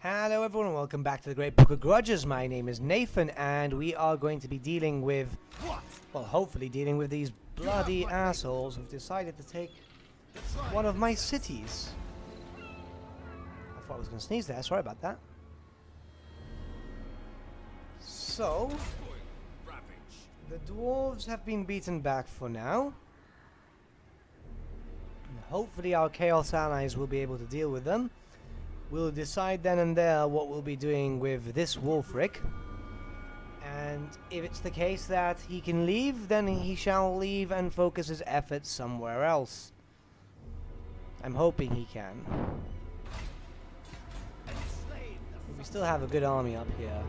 Hello everyone and welcome back to the Great Book of Grudges. My name is Nathan and we are going to be dealing with, well, hopefully dealing with these bloody assholes who've decided to take one of my cities. I thought I was going to sneeze there, sorry about that. So, the dwarves have been beaten back for now. And hopefully our Chaos allies will be able to deal with them. We'll decide then and there what we'll be doing with this Wolfric. And if it's the case that he can leave, then he shall leave and focus his efforts somewhere else. I'm hoping he can. We still have a good army up here.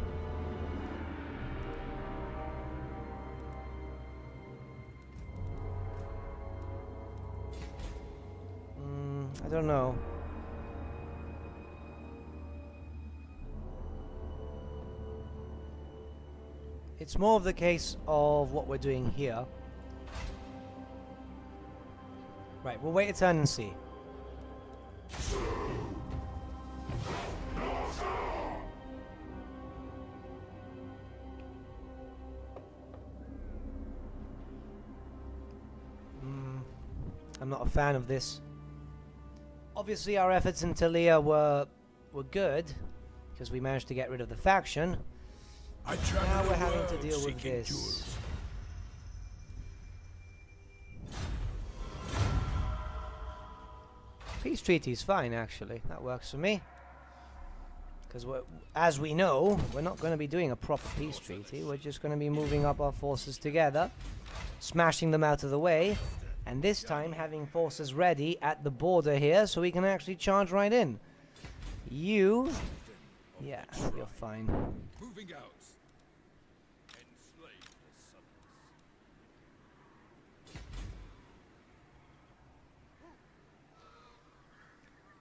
I don't know. It's more of the case of what we're doing here. Right, we'll wait a turn and see. I'm not a fan of this. Obviously our efforts in Talia were good, because we managed to get rid of the faction. Now we're having to deal with this. Peace treaty's fine, actually. That works for me. Because, as we know, we're not going to be doing a proper peace treaty. We're just going to be moving up our forces together, smashing them out of the way, and this time having forces ready at the border here so we can actually charge right in. You... yeah, you're fine. Moving out.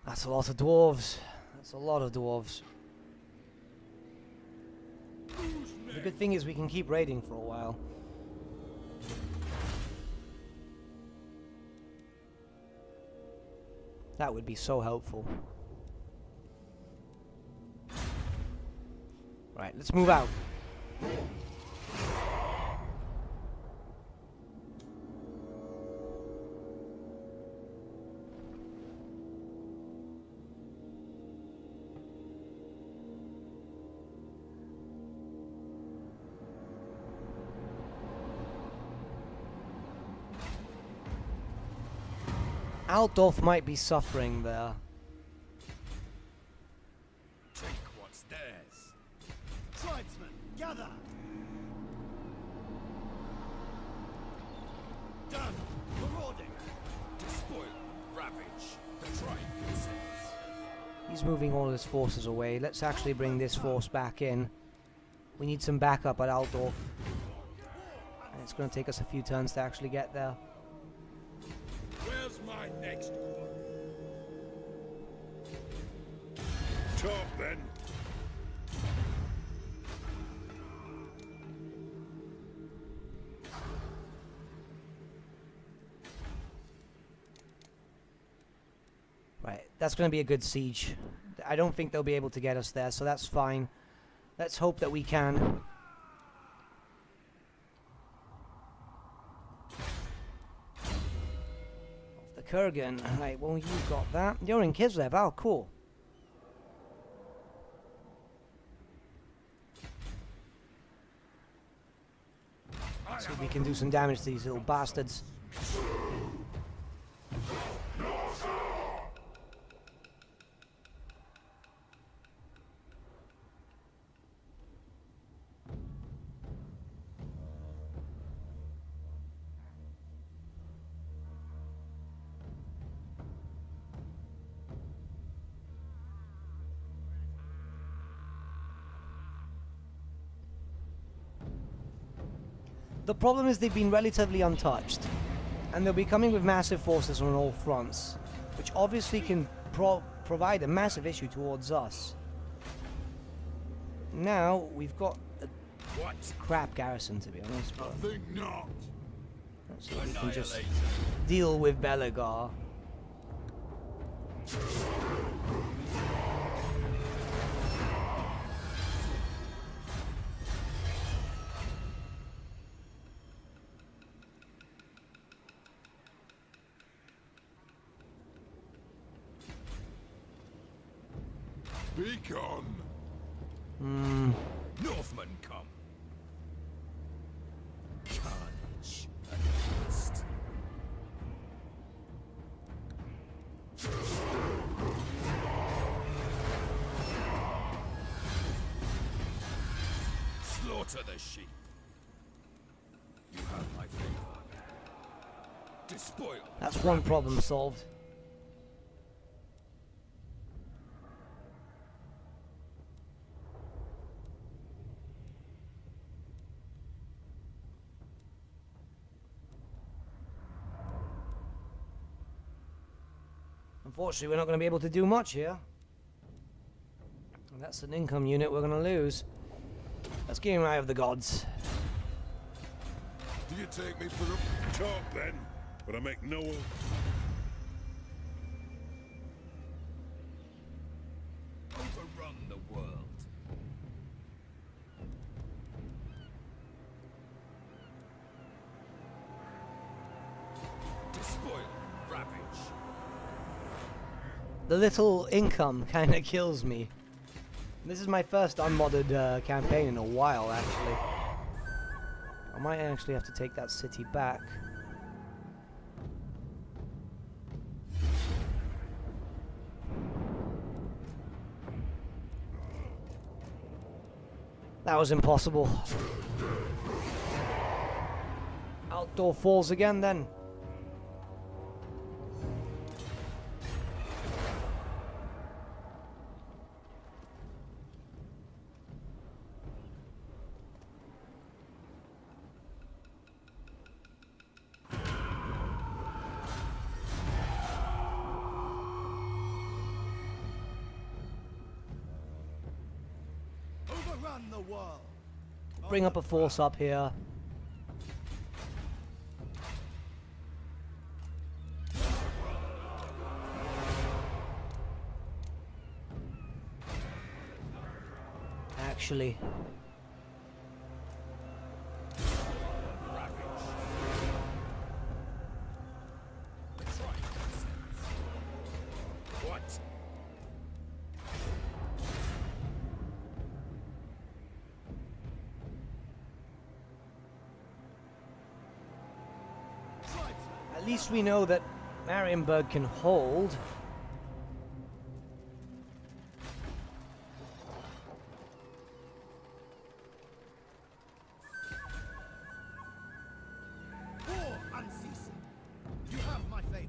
That's a lot of dwarves. That's a lot of dwarves. The good thing is we can keep raiding for a while. That would be so helpful. Right, let's move out. Dwarf might be suffering there. Take what's theirs. Tribesmen, gather! Done! Marauding! Despoil, ravage, the tribe consents. He's moving all his forces away. Let's actually bring this force back in. We need some backup at Altdorf. And it's going to take us a few turns to actually get there. Where's my next one? Talk then. Right, that's going to be a good siege. I don't think they'll be able to get us there, so that's fine. Let's hope that we can. Kurgan, right, well you got that. You're in Kislev, oh cool. See if we can do some damage to these little bastards. The problem is they've been relatively untouched, and they'll be coming with massive forces on all fronts, which obviously can provide a massive issue towards us. Now, we've got a crap garrison, to be honest, but I think not. let's see if we can just deal with Belegar. Be gone. Northmen come. Carnage at last. Slaughter the sheep. You have my favor. Despoil. That's one problem solved. Unfortunately, we're not going to be able to do much here. And that's an income unit we're going to lose. Let's get him out of the gods. Do you take me for a talk then? But I make no. Overrun the world. Despoil and ravage. The little income kind of kills me. This is my first unmodded campaign in a while, actually. I might actually have to take that city back. That was impossible. Outdoor falls again, then. Overrun the world. Bring up a force up here. Actually, What? at least we know that Marienburg can hold. War unceasing. You have my favor.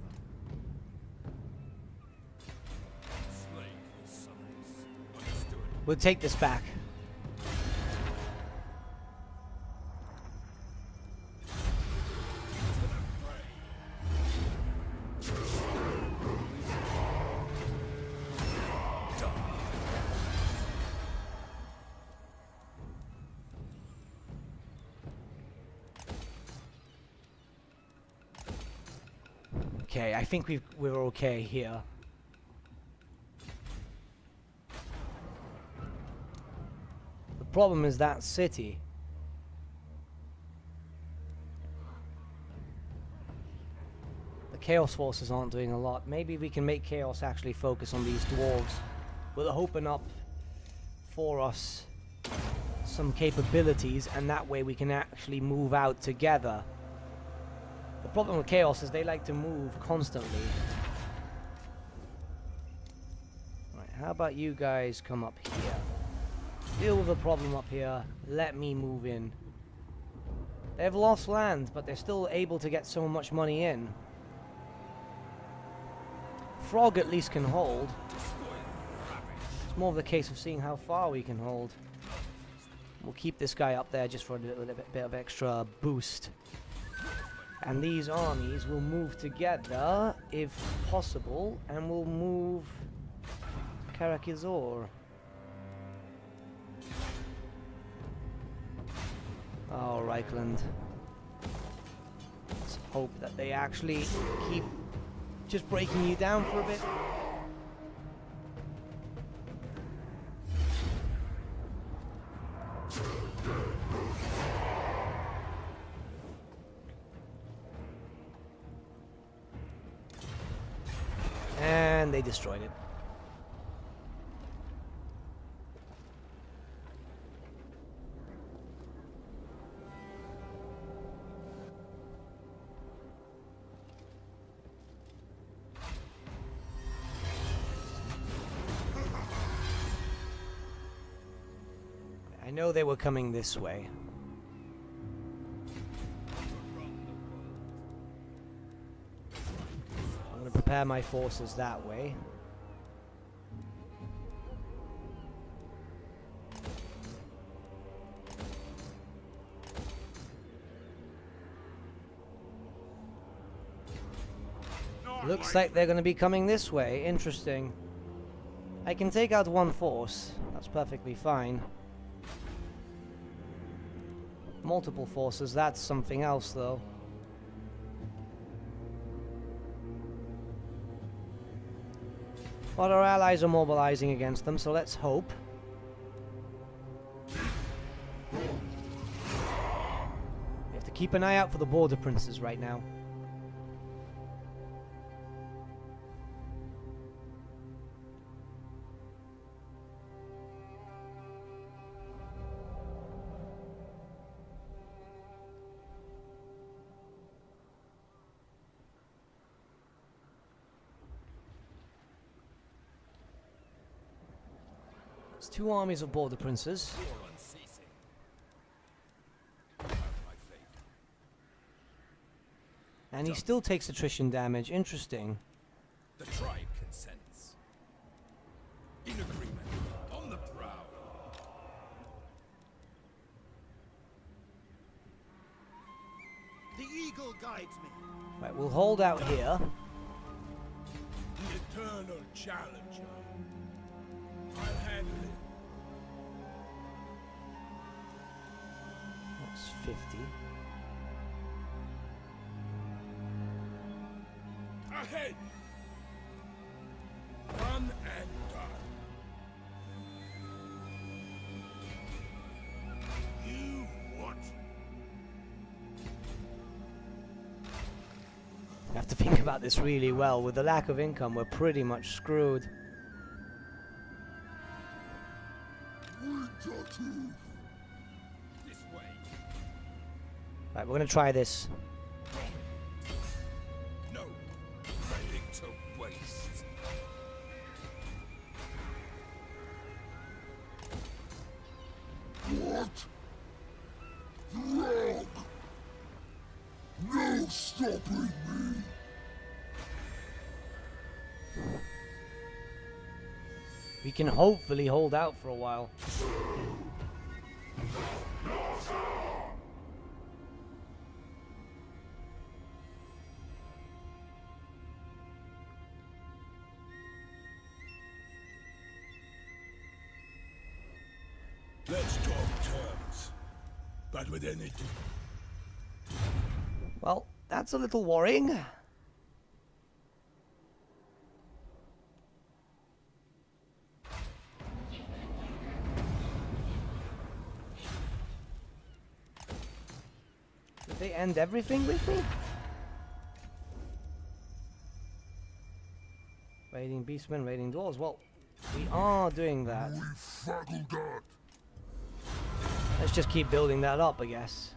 Slave his sons. Understood. We'll take this back. Okay, I think we're okay here. The problem is that city. The Chaos Forces aren't doing a lot. Maybe we can make Chaos actually focus on these dwarves. Will open up for us some capabilities, and that way we can actually move out together. The problem with Chaos is they like to move constantly. Right, how about you guys come up here? Deal with the problem up here. Let me move in. They've lost land, but they're still able to get so much money in. Frog at least can hold. It's more of the case of seeing how far we can hold. We'll keep this guy up there just for a little bit of extra boost. And these armies will move together, if possible, and will move Karakizor. Oh, Reichland. Let's hope that they actually keep just breaking you down for a bit. And they destroyed it. I know they were coming this way. I'm going to prepare my forces that way. Looks like they're going to be coming this way. Interesting. I can take out one force. That's perfectly fine. Multiple forces, that's something else though. But our allies are mobilizing against them, so let's hope. We have to keep an eye out for the border princes right now. It's 2 armies of border princes. And he still takes attrition damage. Interesting. The tribe consents. In agreement. On the prowl. The eagle guides me. Right, we'll hold out here. The eternal challenger. I'll handle it. That's 50. Ahead! Done and done. You what? I have to think about this really well. With the lack of income, we're pretty much screwed. This way. Right, we're gonna try this. No. Ready to waste. What? Wrong! No stopping me! We can hopefully hold out for a while. Let's talk terms. But with anything. Well, that's a little worrying. Did they end everything with me? Raiding beastmen, raiding dwarves. Well, we are doing that. We faggle that! Let's just keep building that up, I guess.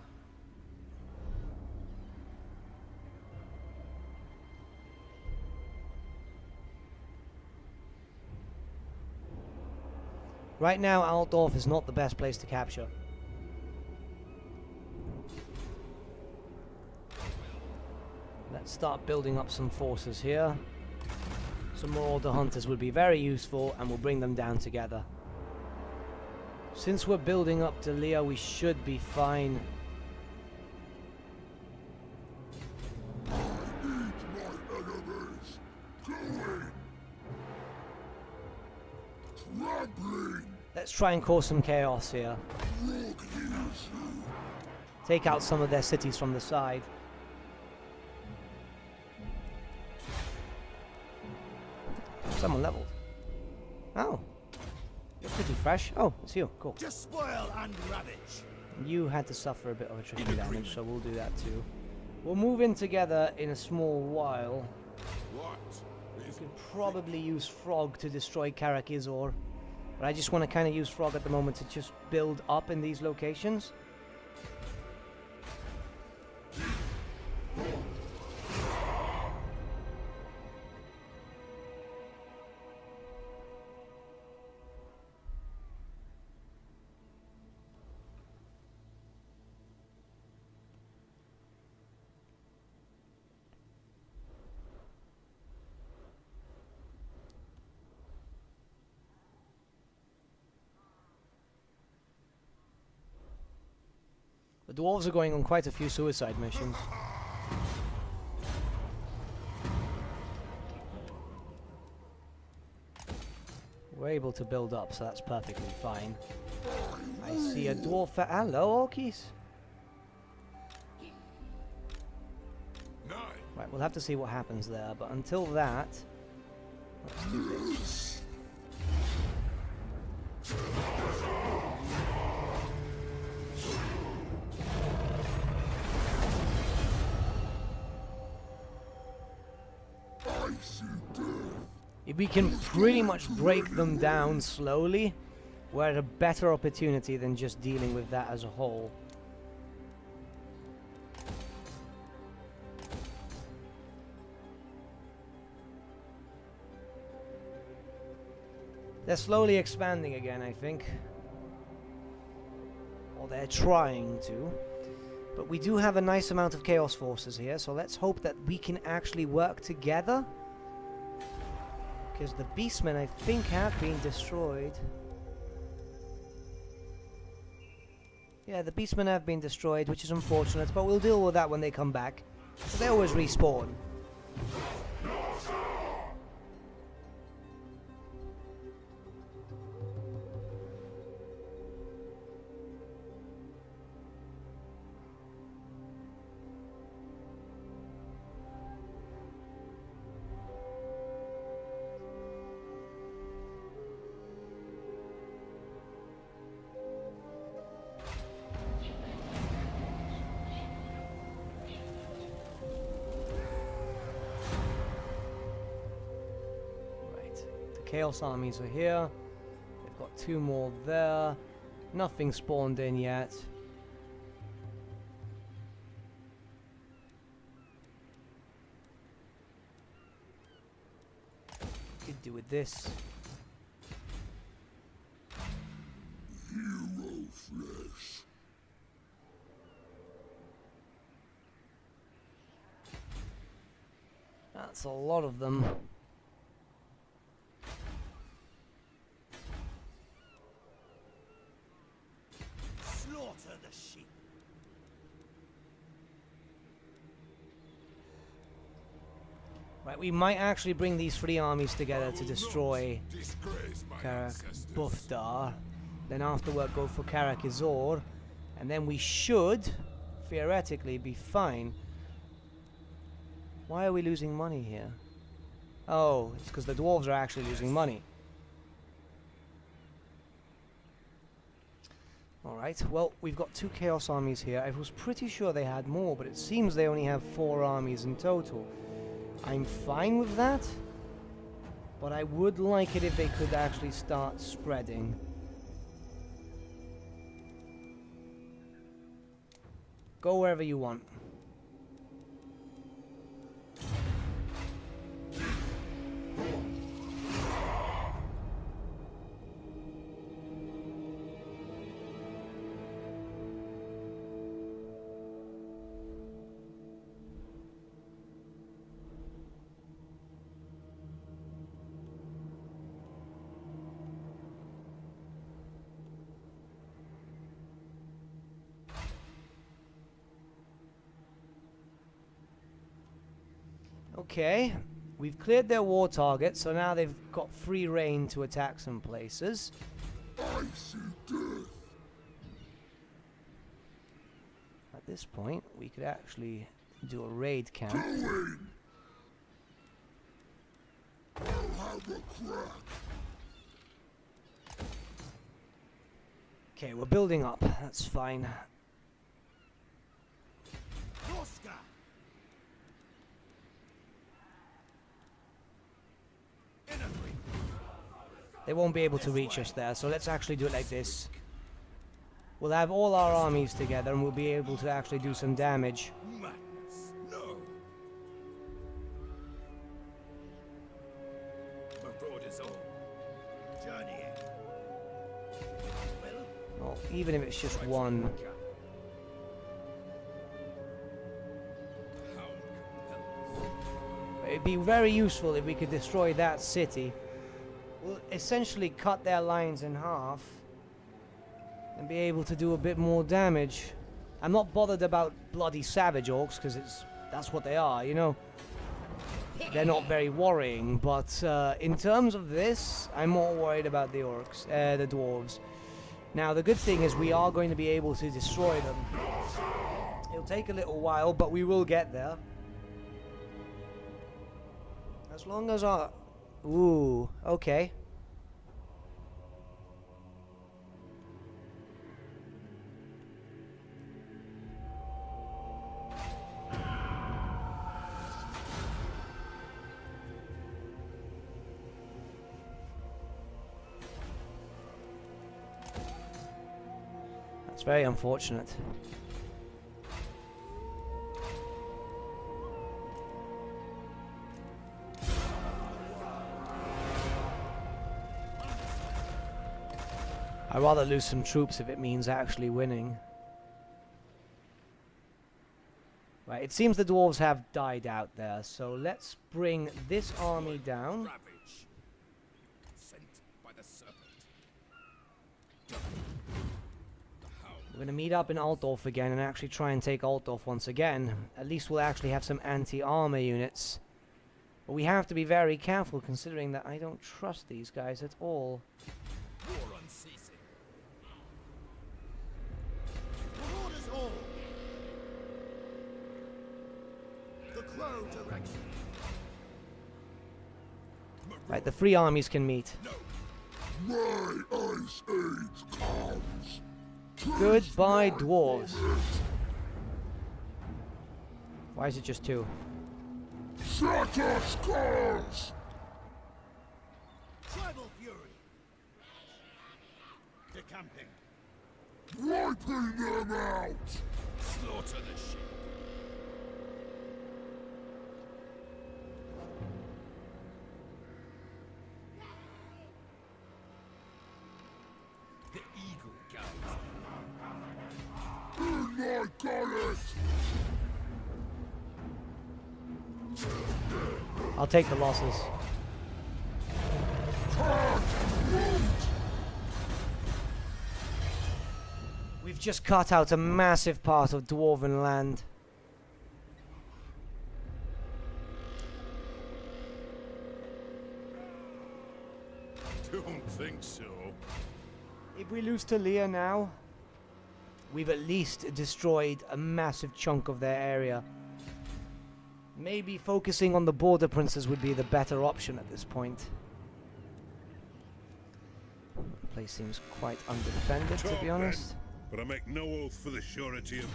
Right now, Altdorf is not the best place to capture. Let's start building up some forces here. Some more Order Hunters would be very useful, and we'll bring them down together. Since we're building up to Leah, we should be fine. Eat my enemies! Going! Trampling! Let's try and cause some chaos here. Rock heals you! Take out some of their cities from the side. Someone leveled. Oh. You're pretty fresh. Oh, it's you. Cool. Just spoil and ravage. You had to suffer a bit of attrition damage, so we'll do that too. We'll move in together in a small while. What? We could probably use Frog to destroy Karakizor. But I just want to kind of use Frog at the moment to just build up in these locations. The dwarves are going on quite a few suicide missions. We're able to build up, so that's perfectly fine. I see a dwarf. Hello, Orkies. Right, we'll have to see what happens there, but until that, let's do this. If we can pretty much break them down slowly, we're at a better opportunity than just dealing with that as a whole. They're slowly expanding again, I think. Or they're trying to. But we do have a nice amount of Chaos Forces here, so let's hope that we can actually work together. Because the Beastmen, I think, have been destroyed. Yeah, the Beastmen have been destroyed, which is unfortunate, but we'll deal with that when they come back. So they always respawn. Chaos armies are here. They've got 2 more there. Nothing spawned in yet. Could do with this. Hero flesh. That's a lot of them. The sheep. Right, we might actually bring these 3 armies together to destroy Karak Bufdar. Then afterward go for Karak Izor. And then we should, theoretically, be fine. Why are we losing money here? Oh, it's because the dwarves are actually losing money. Alright, well, we've got 2 Chaos armies here. I was pretty sure they had more, but it seems they only have 4 armies in total. I'm fine with that, but I would like it if they could actually start spreading. Go wherever you want. Okay, we've cleared their war target, so now they've got free reign to attack some places. I see death. At this point, we could actually do a raid camp. Going. I'll have a crack. Okay, we're building up. That's fine. Norsca. They won't be able to reach us there, so let's actually do it like this. We'll have all our armies together and we'll be able to actually do some damage. Madness. No. Marauders all. Journeying. Well, Well, even if it's just one. It'd be very useful if we could destroy that city. We'll essentially cut their lines in half and be able to do a bit more damage. I'm not bothered about bloody savage orcs, because that's what they are, you know. They're not very worrying, but in terms of this, I'm more worried about the orcs, the dwarves. Now, the good thing is we are going to be able to destroy them. It'll take a little while, but we will get there. As long as our... Ooh, okay. That's very unfortunate. I'd rather lose some troops if it means actually winning. Right, it seems the dwarves have died out there, so let's bring this army down. Ravage. Sent by the serpent. We're going to meet up in Altdorf again and actually try and take Altdorf once again. At least we'll actually have some anti-armor units. But we have to be very careful considering that I don't trust these guys at all. War unceasing. The Lord is all. The crow direction. Right, the three armies can meet. My ice age comes. Goodbye, dwarves. Why is it just two? Shatter skulls! Tribal fury. Decamping. Wiping them out! Slaughter the sheep. The eagle guides. In my gullet! I'll take the losses. We've just cut out a massive part of dwarven land. Don't think so. If we lose to Leah now, we've at least destroyed a massive chunk of their area. Maybe focusing on the border princes would be the better option at this point. The place seems quite undefended, to be honest. But I make no oath for the surety of...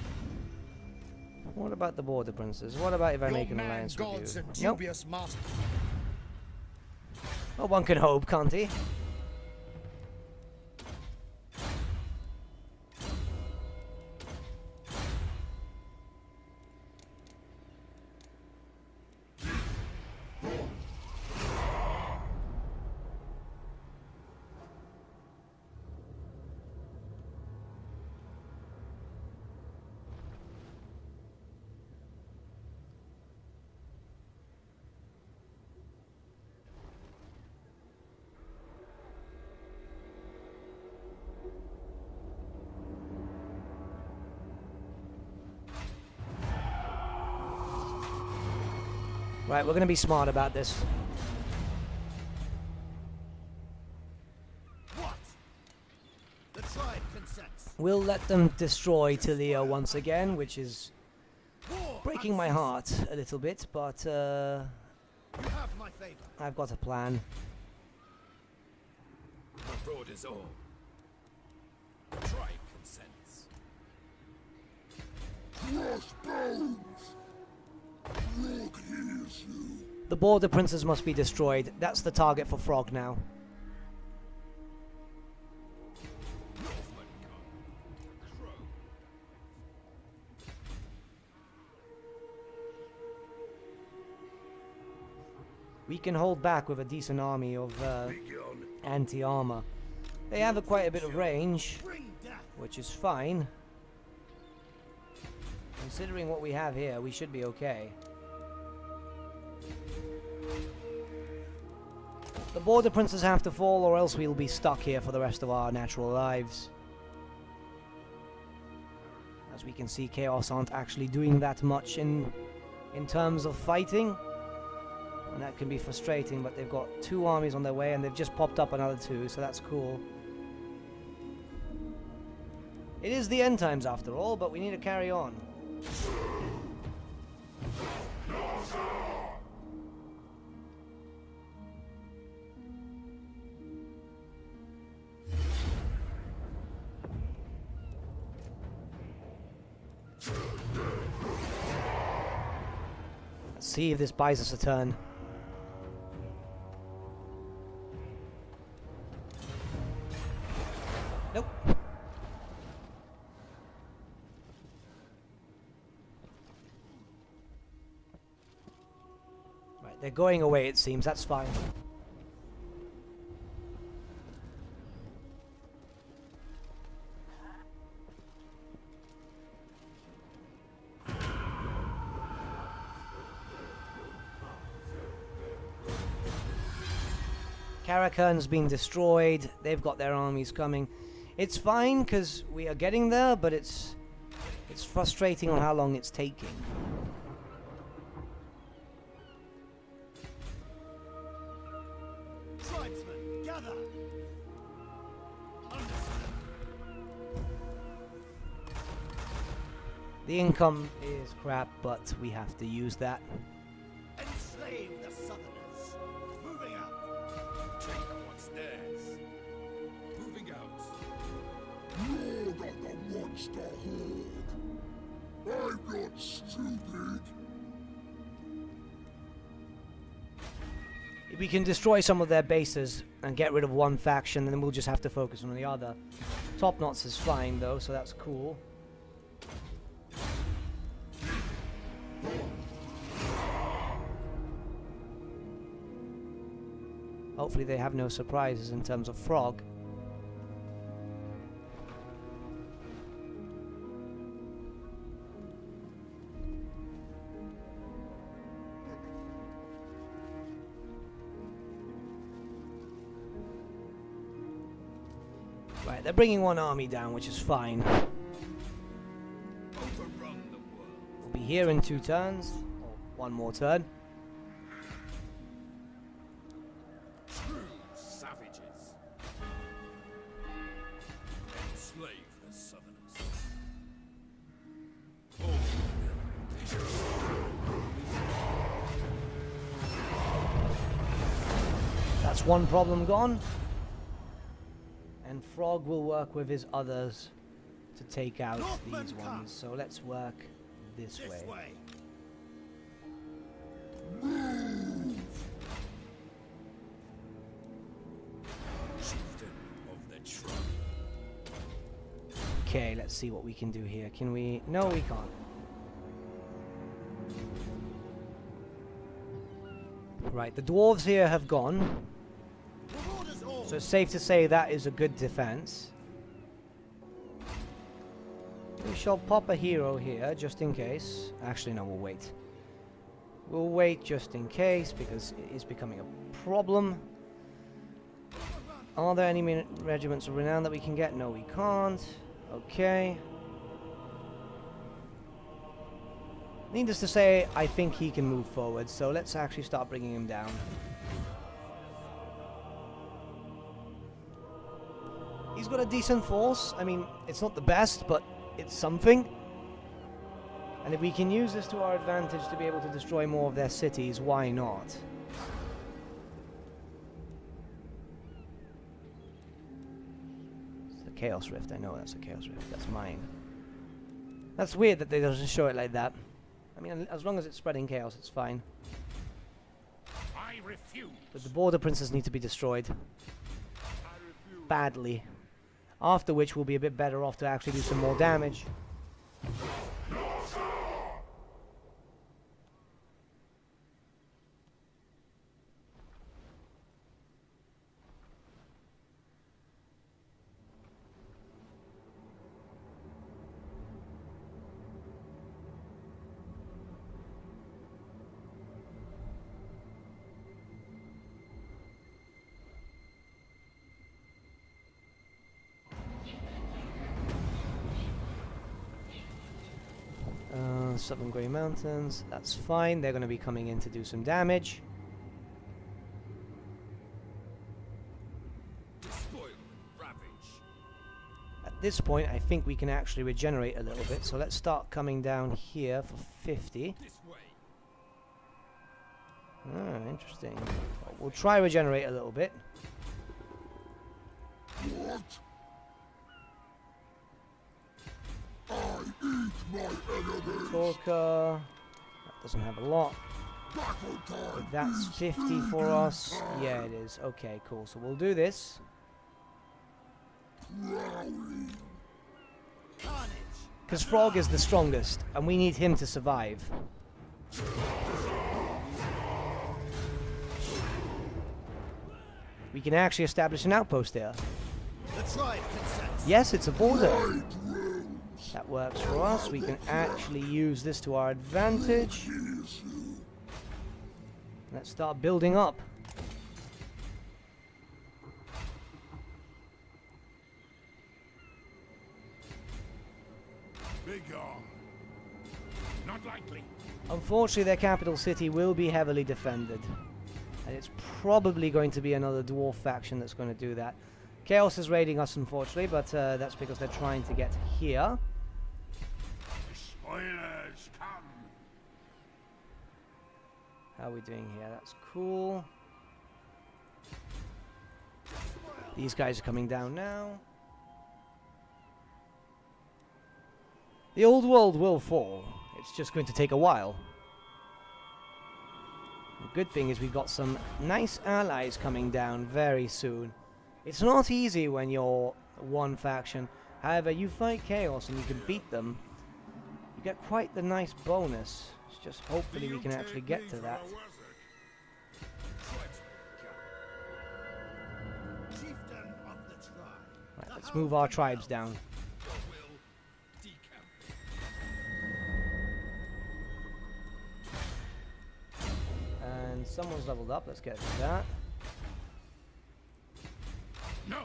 What about the border princes? What about if I make an alliance with gods you? and Nope. dubious master. Well, one can hope, can't he? Right, we're going to be smart about this. What? The tribe consents. We'll let them destroy Tilea once again, which is War breaking my heart a little bit, but You have my favor. I've got a plan. The road is all. The tribe consents. Crossbones! Frog hears you. The border princes must be destroyed. That's the target for Frog now. Northmen come. Crow. We can hold back with a decent army of anti-armor. They have quite a bit of range, Bring death. which is fine. Considering what we have here, we should be okay. The border princes have to fall, or else we'll be stuck here for the rest of our natural lives. As we can see, Chaos aren't actually doing that much in terms of fighting. And that can be frustrating, but they've got 2 armies on their way, and they've just popped up another 2, so that's cool. It is the end times after all, but we need to carry on. Let's see if this buys us a turn. Nope. Right, they're going away, it seems. That's fine. Karakan's been destroyed. They've got their armies coming. It's fine because we are getting there, but it's frustrating on how long it's taking. Tribesmen, gather! The income is crap, but we have to use that. Enslave the Southerners! Moving out! Take what's theirs. Moving out. You're not the monster horde. I'm not stupid. If we can destroy some of their bases and get rid of one faction, then we'll just have to focus on the other. Top Knots is flying though, so that's cool. Hopefully they have no surprises in terms of Frog. Right, they're bringing 1 army down, which is fine. Overrun the world. We'll be here in 2 turns, or 1 more turn. True savages. Enslave the Southerners. All That's 1 problem gone. And Frog will work with his others to take out Northmen these come. ones. So let's work this This way. way! chieftain of the tribe. Okay, let's see what we can do here. Can we? No, we can't. Right, the dwarves here have gone. Marauders all! So it's safe to say that is a good defense. We shall pop a hero here, just in case. Actually, no, we'll wait. We'll wait just in case, because it is becoming a problem. Are there any regiments of renown that we can get? No, we can't. Okay. Needless to say, I think he can move forward, so let's actually start bringing him down. He's got a decent force. I mean, it's not the best, but it's something. And if we can use this to our advantage to be able to destroy more of their cities, why not? It's the Chaos Rift. I know that's a Chaos Rift. That's mine. That's weird that they don't show it like that. I mean, as long as it's spreading chaos, it's fine. I refuse. But the border princes need to be destroyed. Badly. After which we'll be a bit better off to actually do some more damage. Southern Grey Mountains. That's fine. They're going to be coming in to do some damage. Despoil and ravage. At this point, I think we can actually regenerate a little bit. So let's start coming down here for 50. This way. Ah, interesting. Well, we'll try regenerate a little bit. What? I eat my enemies. Torka. That doesn't have a lot. Battle time. That's 50 for us. Yeah, it is. Okay, cool. So we'll do this. Rowing. Carnage. Because Frog is the strongest, and we need him to survive. We can actually establish an outpost there. The tribe consents. Yes, it's a border. Right rules. That works for us. We can actually use this to our advantage. Cheers you. Let's start building up. Begone. Not likely. Unfortunately, their capital city will be heavily defended. And it's probably going to be another dwarf faction that's going to do that. Chaos is raiding us, unfortunately, but that's because they're trying to get here. Spoilers come. How are we doing here? That's cool. These guys are coming down now. The old world will fall. It's just going to take a while. The good thing is we've got some nice allies coming down very soon. It's not easy when you're one faction. However, you fight Chaos and you can beat them. You get quite the nice bonus. It's just hopefully we can actually get to that. Chieftain of the tribe. Right, let's move our tribes down. Your will. Decamp. And someone's leveled up. Let's get to that. No.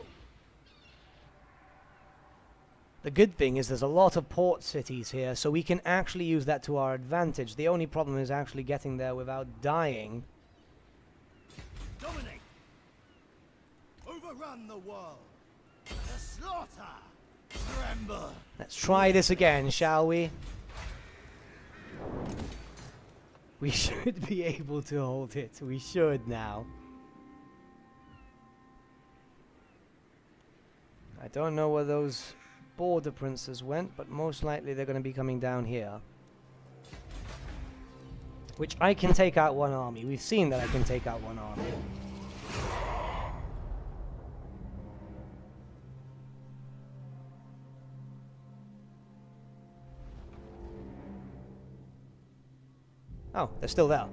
The good thing is there's a lot of port cities here, so we can actually use that to our advantage. The only problem is actually getting there without dying. Dominate. Overrun the world. The slaughter. Tremble. Let's try this again, shall we? We should be able to hold it. We should now. I don't know where those border princes went, but most likely they're going to be coming down here. Which I can take out one army. We've seen that I can take out one army. Oh, they're still there.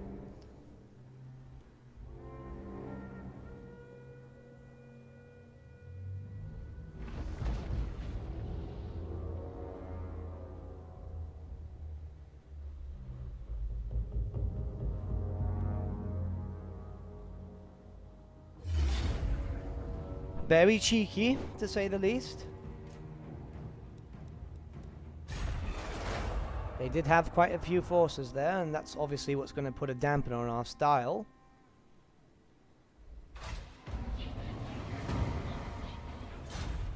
Very cheeky, to say the least. They did have quite a few forces there, and that's obviously what's going to put a dampener on our style.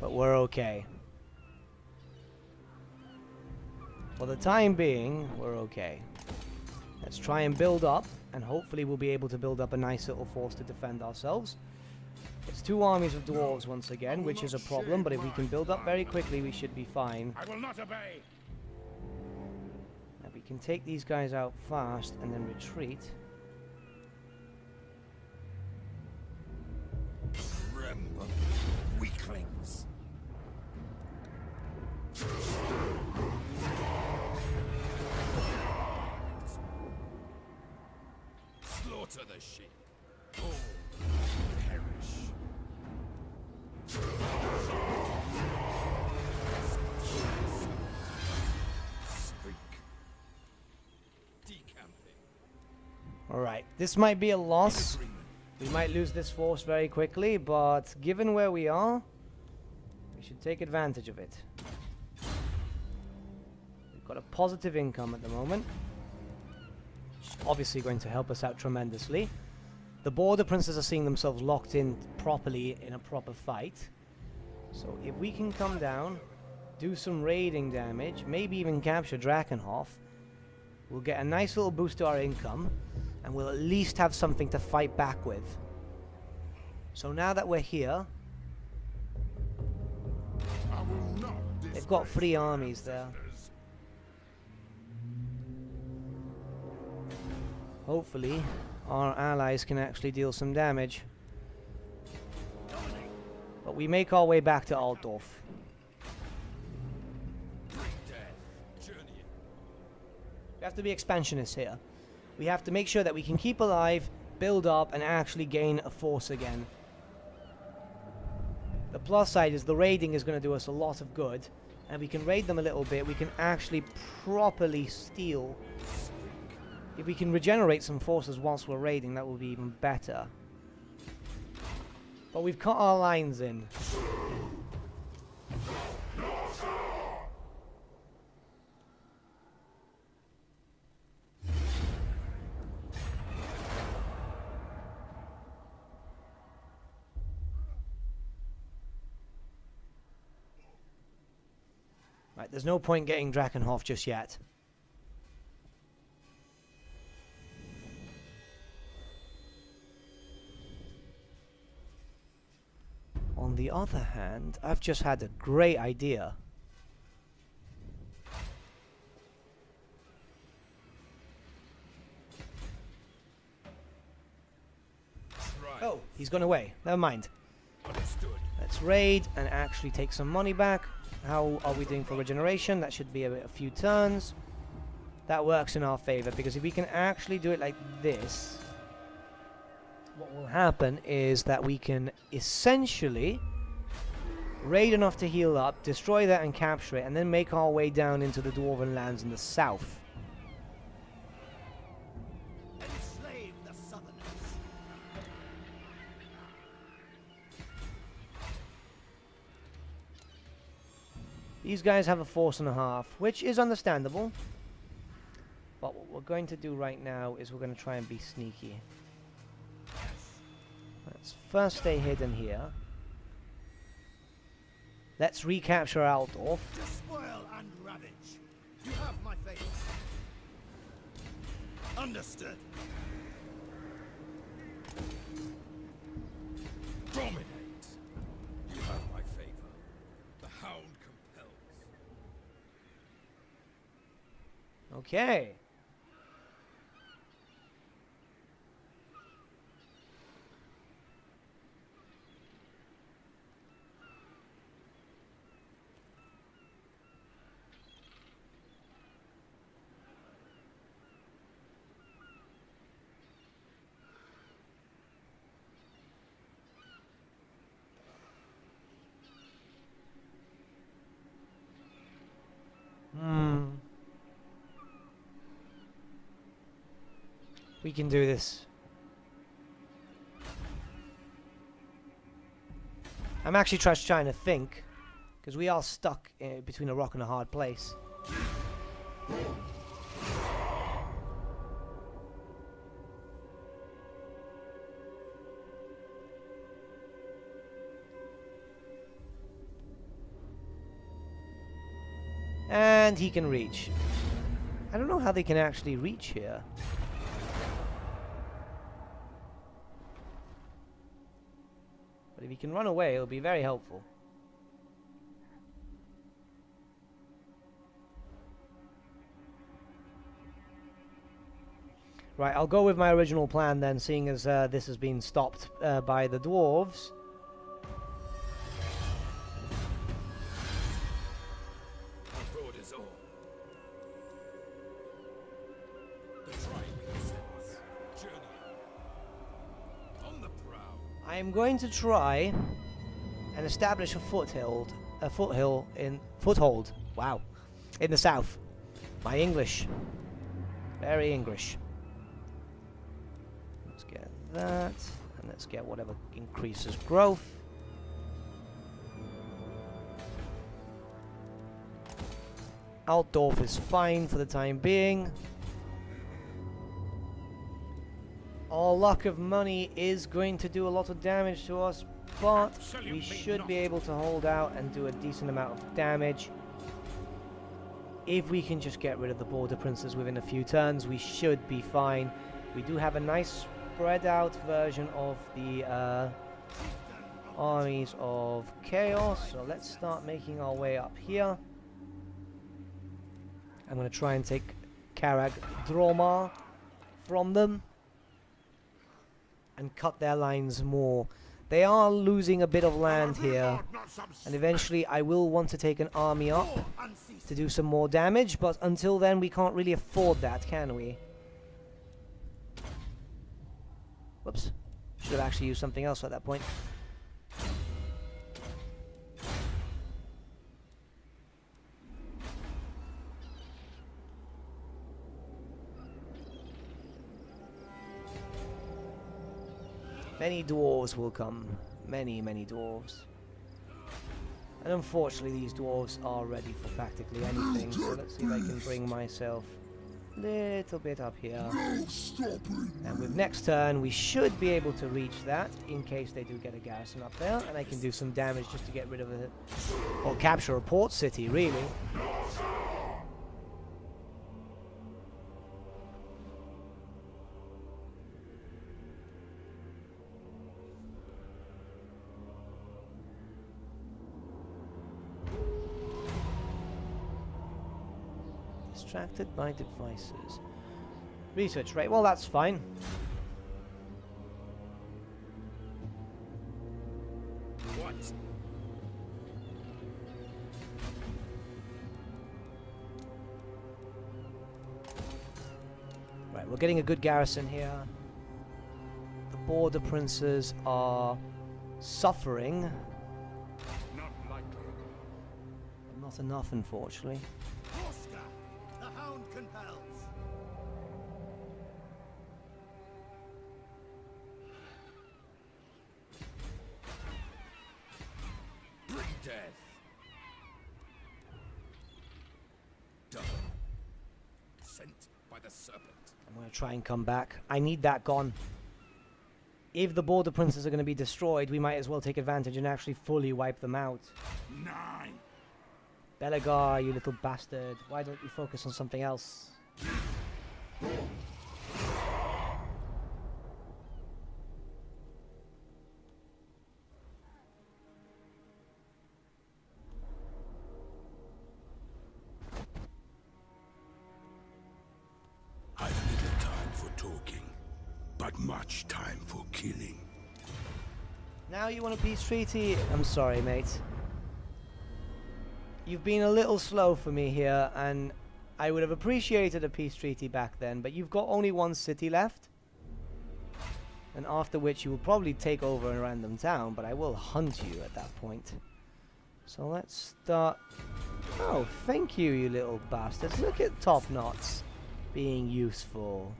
But we're okay. For the time being, we're okay. Let's try and build up, and hopefully we'll be able to build up a nice little force to defend ourselves. It's two armies of dwarves once again, which is a problem, but if we can build up very quickly, we should be fine. I will not obey. And we can take these guys out fast and then retreat. Tremble, weaklings. Slaughter the sheep. All perish. Speak. Decamping. Alright, this might be a loss. Agreement. We might lose this force very quickly, but given where we are, we should take advantage of it. We've got a positive income at the moment. Which is obviously going to help us out tremendously. The border princes are seeing themselves locked in properly in a proper fight. So if we can come down, do some raiding damage, maybe even capture Drakenhof, we'll get a nice little boost to our income, and we'll at least have something to fight back with. So now that we're here, I will not they've got 3 armies there. Hopefully, our allies can actually deal some damage. But we make our way back to Altdorf. We have to be expansionists here. We have to make sure that we can keep alive, build up, and actually gain a force again. The plus side is the raiding is going to do us a lot of good, and we can raid them a little bit. We can actually properly steal. If we can regenerate some forces whilst we're raiding, that will be even better. But we've cut our lines in. Right, there's no point getting Drakenhof just yet. On the other hand, I've just had a great idea. Oh, he's gone away. Never mind. Understood. Let's raid and actually take some money back. How are we doing for regeneration? That should be a few turns. That works in our favor, because if we can actually do it like this, what will happen is that we can essentially raid enough to heal up, destroy that and capture it, and then make our way down into the Dwarven lands in the south. Enslave the Southerners. These guys have a force and a half, which is understandable. But what we're going to do right now is we're going to try and be sneaky. Let's first stay hidden here. Let's recapture Altdorf. Despoil and ravage. You have my faith. Understood. Dominate. You have my favor. The hound compels. Okay. We can do this. I'm actually trying to think, because we are stuck between a rock and a hard place. And he can reach. I don't know how they can actually reach here. But if he can run away, it'll be very helpful. Right, I'll go with my original plan then, seeing as this has been stopped by the dwarves. Abroad is all. The tribe sends. Journey. On the prowl. I am going to try and establish a foothold wow, in the south. My English, very English. Let's get that, and let's get whatever increases growth. Altdorf is fine for the time being. Our luck of money is going to do a lot of damage to us, but we should be able to hold out and do a decent amount of damage. If we can just get rid of the border princes within a few turns, we should be fine. We do have a nice spread out version of the armies of chaos, so let's start making our way up here. I'm going to try and take Karag Dromar from them and cut their lines more. They are losing a bit of land here, and eventually I will want to take an army up to do some more damage, but until then we can't really afford that, can we? Whoops. Should have actually used something else at that point. Many dwarves will come. Many, many dwarves. And unfortunately these dwarves are ready for practically anything, so let's see if I can bring myself a little bit up here. And with next turn we should be able to reach that in case they do get a garrison up there, and I can do some damage just to get rid of it, or capture a port city really. Distracted by devices. Research rate, well that's fine. What? Right, we're getting a good garrison here. The border princes are suffering. Not likely. Not enough, unfortunately. Norsca, the hound compels. Bring death. Double. Sent by the serpent. I'm going to try and come back. I need that gone. If the border princes are going to be destroyed, we might as well take advantage and actually fully wipe them out. 9. Belagar, you little bastard. Why don't you focus on something else? I've little time for talking, but much time for killing. Now you want a peace treaty? I'm sorry, mate. You've been a little slow for me here, and I would have appreciated a peace treaty back then, but you've got only one city left. And after which you will probably take over a random town, but I will hunt you at that point. So let's start... Oh, thank you, you little bastards. Look at Top Knots being useful.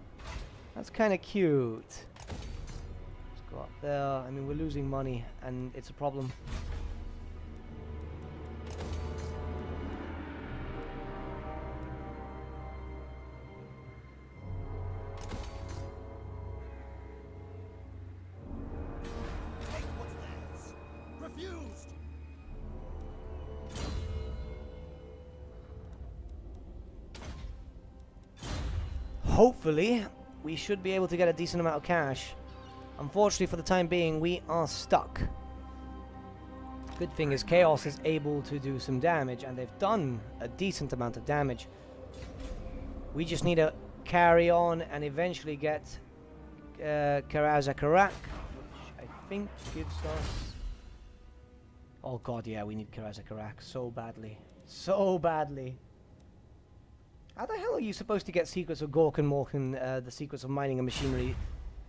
That's kind of cute. Let's go up there. I mean, we're losing money, and it's a problem. Take what's theirs. Refused. Hopefully, we should be able to get a decent amount of cash. Unfortunately, for the time being, we are stuck. Good thing is Chaos is able to do some damage, and they've done a decent amount of damage. We just need to carry on and eventually get Karazakarak, which I think gives us... Oh god, yeah, we need Karazakarak so badly. So badly. How the hell are you supposed to get secrets of Gork and Morkan, the secrets of mining and machinery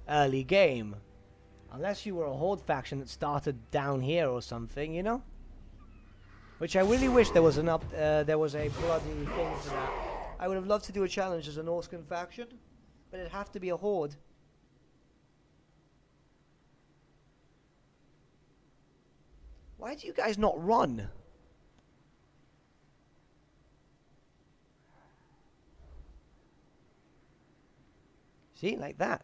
early game? Unless you were a Horde faction that started down here or something, you know? Which I really wish there was there was a bloody thing for that. I would have loved to do a challenge as a Norscan faction, but it'd have to be a Horde. Why do you guys not run? See, like that.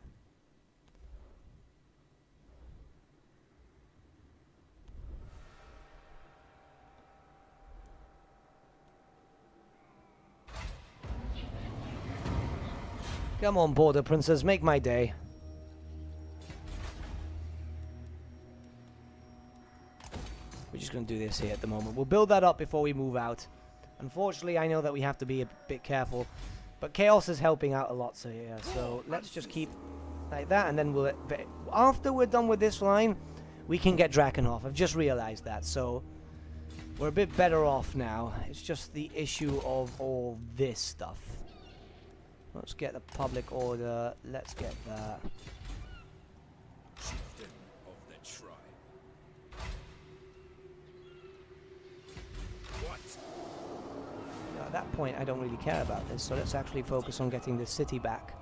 Come on, border princess, make my day. We're just going to do this here at the moment. We'll build that up before we move out. Unfortunately, I know that we have to be a bit careful. But Chaos is helping out a lot, so yeah. So let's just keep like that, and then we'll... After we're done with this line, we can get Drakenhof. I've just realized that, so... We're a bit better off now. It's just the issue of all this stuff. Let's get the public order. Let's get that. Chieftain of the tribe. What? Now, at that point, I don't really care about this, so let's actually focus on getting this city back.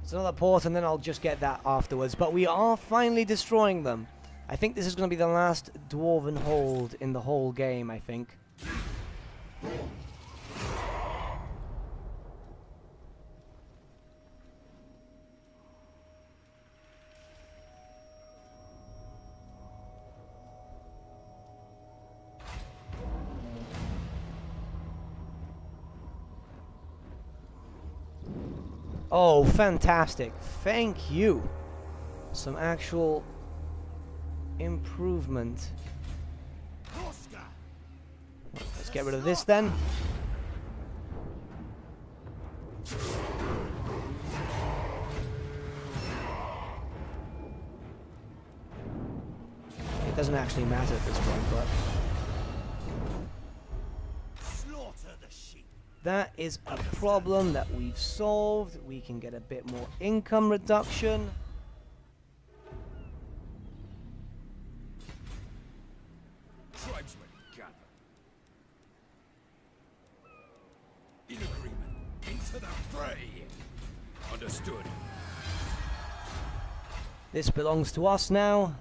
It's another port, and then I'll just get that afterwards. But we are finally destroying them. I think this is going to be the last dwarven hold in the whole game, I think. Oh, fantastic. Thank you. Some actual improvement. Norsca. Let's get rid of this then. It doesn't actually matter at this point, but... Slaughter the sheep. That is a problem that we've solved. We can get a bit more income reduction. Tribesmen, gather. In agreement. Into the fray. Understood. This belongs to us now.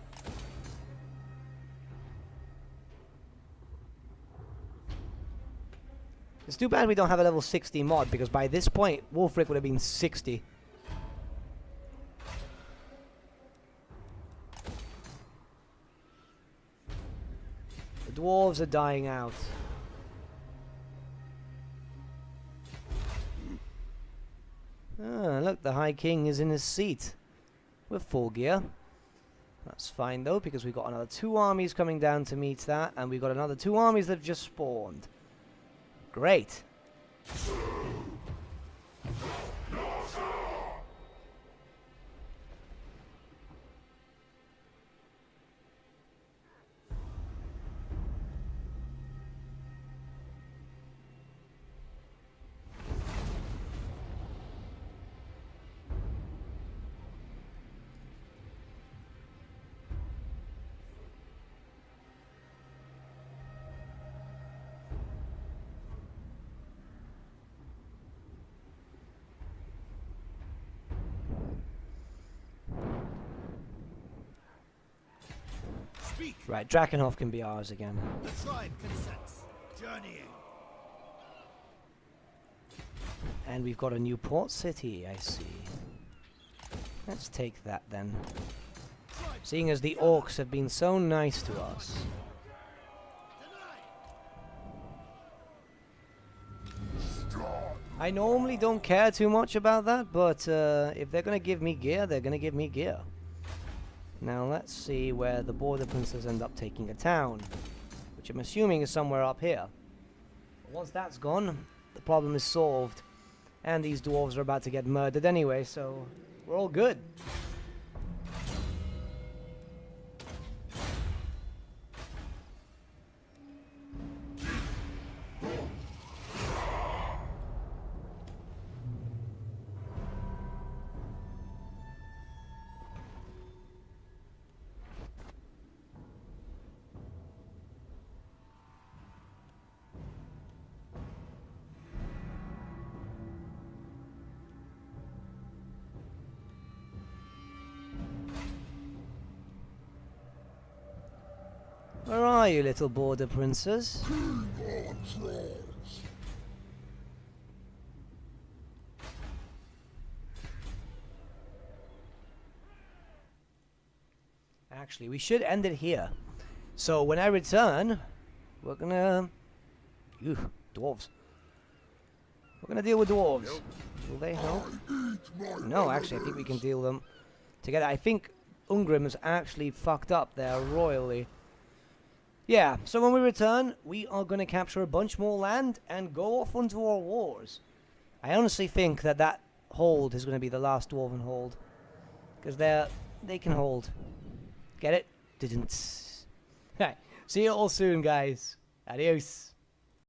It's too bad we don't have a level 60 mod, because by this point, Wolfric would have been 60. The dwarves are dying out. Ah, look, the High King is in his seat. We're full gear. That's fine though, because we've got another 2 armies coming down to meet that, and we've got another 2 armies that have just spawned. Great. Speak. Right, Drakenhof can be ours again. The tribe consents. Journeying. And we've got a new port city, I see. Let's take that then. Seeing as the orcs have been so nice to us. I normally don't care too much about that, but if they're going to give me gear, they're going to give me gear. Now let's see where the border princes end up taking a town, which I'm assuming is somewhere up here. Once that's gone, the problem is solved, and these dwarves are about to get murdered anyway, so we're all good. Where are you, little border princes? actually. We should end it here. So when I return, we're gonna... dwarves. We're gonna deal with dwarves. Will they? No? No, actually, I think we can deal them together. I think Ungrim's actually fucked up there royally. Yeah, so when we return, we are gonna capture a bunch more land and go off onto our wars. I honestly think that that hold is gonna be the last dwarven hold. Because they can hold. Get it? Didn't. Right. See you all soon, guys. Adios.